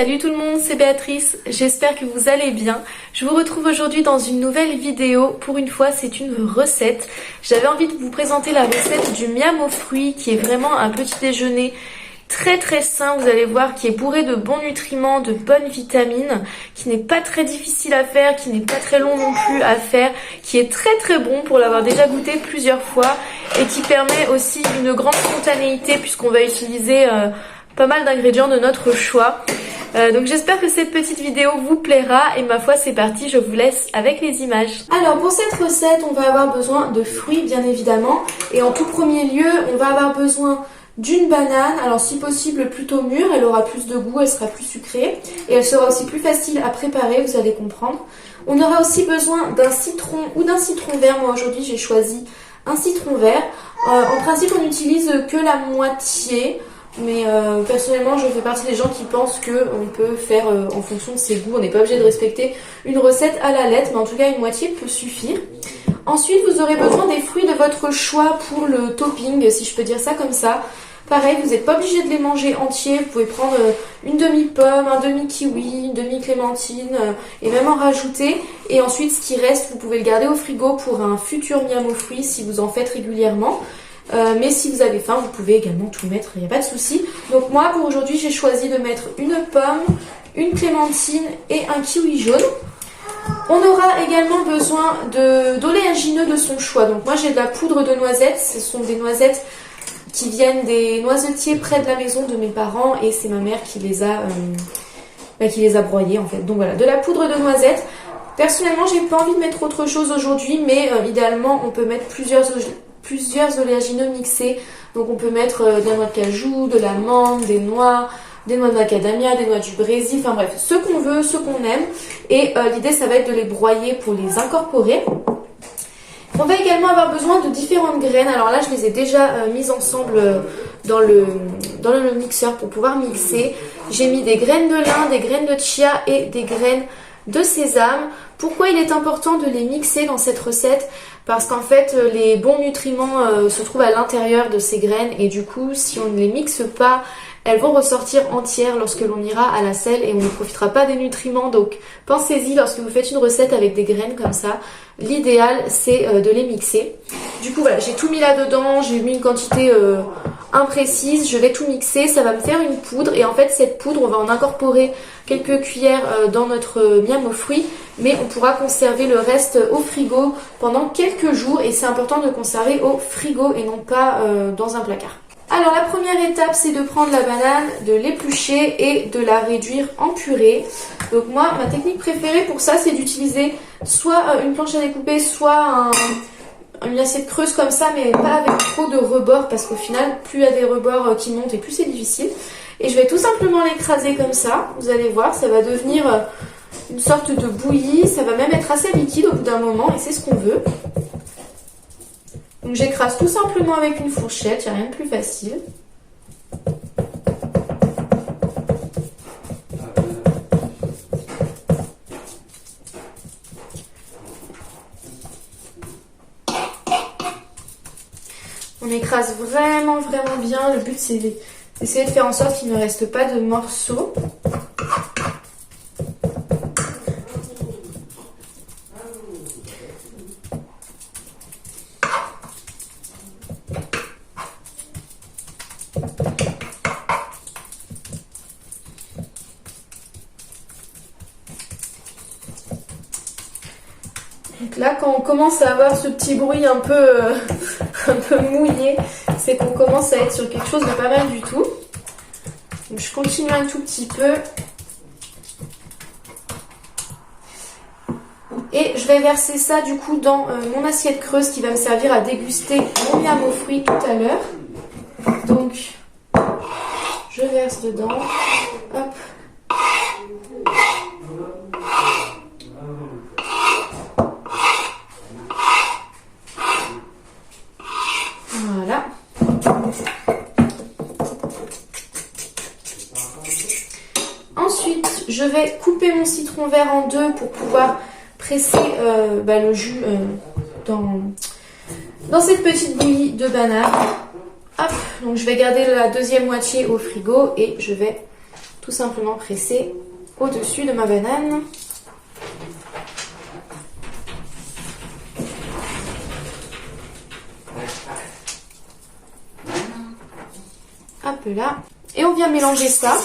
Salut tout le monde, c'est Béatrice, j'espère que vous allez bien. Je vous retrouve aujourd'hui dans une nouvelle vidéo. Pour une fois, c'est une recette. J'avais envie de vous présenter la recette du miam aux fruits, qui est vraiment un petit déjeuner très sain, vous allez voir, qui est bourré de bons nutriments, de bonnes vitamines, qui n'est pas très difficile à faire, qui n'est pas très long non plus à faire, qui est très bon pour l'avoir déjà goûté plusieurs fois et qui permet aussi une grande spontanéité puisqu'on va utiliser pas mal d'ingrédients de notre choix. Donc j'espère que cette petite vidéo vous plaira et ma foi c'est parti, je vous laisse avec les images. Alors pour cette recette on va avoir besoin de fruits bien évidemment et en tout premier lieu on va avoir besoin d'une banane, alors si possible plutôt mûre, elle aura plus de goût, elle sera plus sucrée et elle sera aussi plus facile à préparer, vous allez comprendre. On aura aussi besoin d'un citron ou d'un citron vert, moi aujourd'hui j'ai choisi un citron vert. En principe on n'utilise que la moitié. Mais personnellement je fais partie des gens qui pensent qu'on peut faire en fonction de ses goûts, on n'est pas obligé de respecter une recette à la lettre, mais en tout cas une moitié peut suffire. Ensuite vous aurez besoin des fruits de votre choix pour le topping, si je peux dire ça comme ça. Pareil, vous n'êtes pas obligé de les manger entiers, vous pouvez prendre une demi-pomme, un demi-kiwi, une demi-clémentine et même en rajouter. Et ensuite ce qui reste vous pouvez le garder au frigo pour un futur miam aux fruits si vous en faites régulièrement. Mais si vous avez faim, vous pouvez également tout mettre, il n'y a pas de souci. Donc moi, pour aujourd'hui, j'ai choisi de mettre une pomme, une clémentine et un kiwi jaune. On aura également besoin d'oléagineux de son choix. Donc moi, j'ai de la poudre de noisettes. Ce sont des noisettes qui viennent des noisetiers près de la maison de mes parents. Et c'est ma mère qui les a broyées en fait. Donc voilà, de la poudre de noisettes. Personnellement, j'ai pas envie de mettre autre chose aujourd'hui, mais idéalement, on peut mettre plusieurs oléagineux mixés. Donc on peut mettre de la noix de cajou, de l'amande, des noix de macadamia, des noix du Brésil, enfin bref, ce qu'on veut, ce qu'on aime. Et l'idée ça va être de les broyer pour les incorporer. On va également avoir besoin de différentes graines. Alors là je les ai déjà mises ensemble dans le mixeur pour pouvoir mixer. J'ai mis des graines de lin, des graines de chia et des graines de sésame. Pourquoi il est important de les mixer dans cette recette? Parce qu'en fait les bons nutriments se trouvent à l'intérieur de ces graines et du coup si on ne les mixe pas, elles vont ressortir entières lorsque l'on ira à la selle et on ne profitera pas des nutriments. Donc pensez-y lorsque vous faites une recette avec des graines comme ça, l'idéal c'est de les mixer. Du coup voilà, j'ai tout mis là-dedans, j'ai mis une quantité imprécise, je vais tout mixer, ça va me faire une poudre et en fait cette poudre on va en incorporer quelques cuillères dans notre miam aux fruits, mais on pourra conserver le reste au frigo pendant quelques jours et c'est important de conserver au frigo et non pas dans un placard. Alors la première étape c'est de prendre la banane, de l'éplucher et de la réduire en purée. Donc moi ma technique préférée pour ça c'est d'utiliser soit une planche à découper, soit une assiette creuse comme ça, mais pas avec trop de rebords parce qu'au final plus il y a des rebords qui montent et plus c'est difficile. Et je vais tout simplement l'écraser comme ça, vous allez voir ça va devenir une sorte de bouillie, ça va même être assez liquide au bout d'un moment et c'est ce qu'on veut. Donc j'écrase tout simplement avec une fourchette, il n'y a rien de plus facile. On écrase vraiment bien, le but c'est d'essayer de faire en sorte qu'il ne reste pas de morceaux. Donc là, quand on commence à avoir ce petit bruit un peu mouillé, c'est qu'on commence à être sur quelque chose de pas mal du tout. Donc je continue un tout petit peu. Et je vais verser ça du coup dans mon assiette creuse qui va me servir à déguster mon miam aux fruits tout à l'heure. Donc je verse dedans. Hop. Voilà. Ensuite, je vais couper mon citron vert en deux pour pouvoir presser le jus dans cette petite bouillie de banane. Hop, donc je vais garder la deuxième moitié au frigo et je vais tout simplement presser au-dessus de ma banane. Hop là. Et on vient mélanger ça.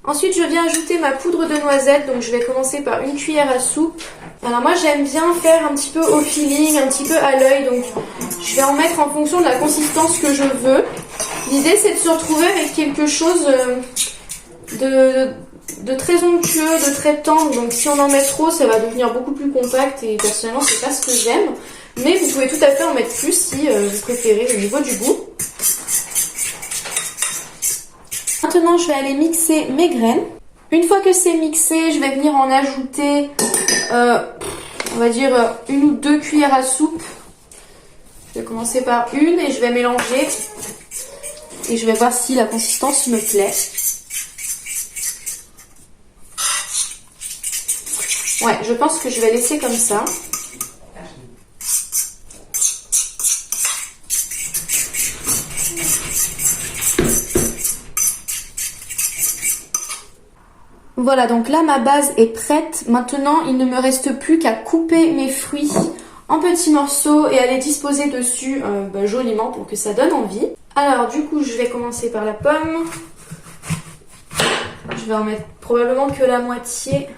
Ensuite, je viens ajouter ma poudre de noisette, donc je vais commencer par une cuillère à soupe. Alors moi, j'aime bien faire un petit peu au feeling, un petit peu à l'œil, donc je vais en mettre en fonction de la consistance que je veux. L'idée, c'est de se retrouver avec quelque chose de très onctueux, de très tendre, donc si on en met trop, ça va devenir beaucoup plus compact et personnellement, c'est pas ce que j'aime. Mais vous pouvez tout à fait en mettre plus si vous préférez au niveau du goût. Maintenant, je vais aller mixer mes graines. Une fois que c'est mixé, je vais venir en ajouter, on va dire, 1 ou 2 cuillères à soupe. Je vais commencer par une et je vais mélanger. Et je vais voir si la consistance me plaît. Ouais, je pense que je vais laisser comme ça. Voilà, donc là ma base est prête. Maintenant, il ne me reste plus qu'à couper mes fruits en petits morceaux et à les disposer dessus joliment pour que ça donne envie. Alors du coup, je vais commencer par la pomme. Je vais en mettre probablement que la moitié.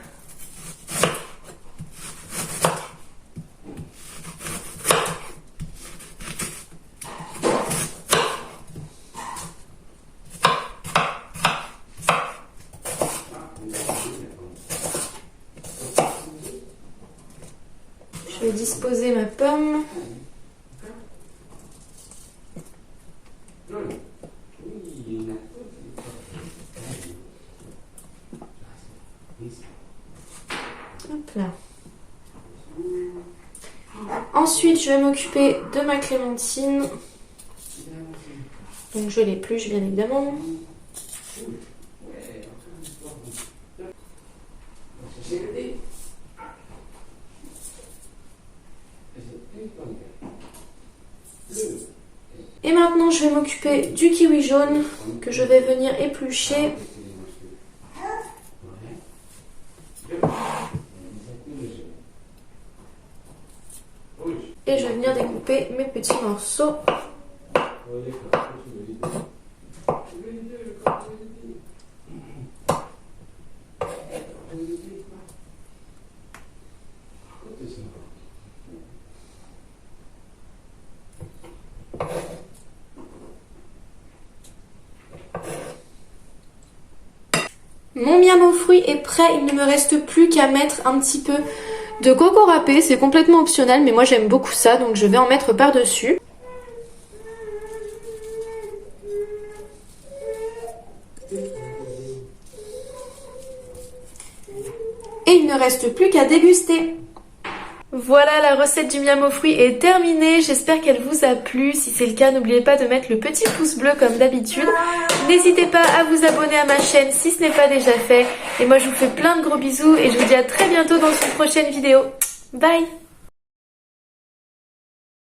Je vais disposer ma pomme. Hop là. Ensuite, je vais m'occuper de ma clémentine. Donc je l'épluche bien évidemment. Et maintenant, je vais m'occuper du kiwi jaune que je vais venir éplucher. Et je vais venir découper mes petits morceaux. Mon miam aux fruits est prêt, il ne me reste plus qu'à mettre un petit peu de coco râpé, c'est complètement optionnel mais moi j'aime beaucoup ça donc je vais en mettre par-dessus. Et il ne reste plus qu'à déguster. Voilà, la recette du miam aux fruits est terminée, j'espère qu'elle vous a plu. Si c'est le cas, n'oubliez pas de mettre le petit pouce bleu comme d'habitude. N'hésitez pas à vous abonner à ma chaîne si ce n'est pas déjà fait. Et moi je vous fais plein de gros bisous et je vous dis à très bientôt dans une prochaine vidéo. Bye!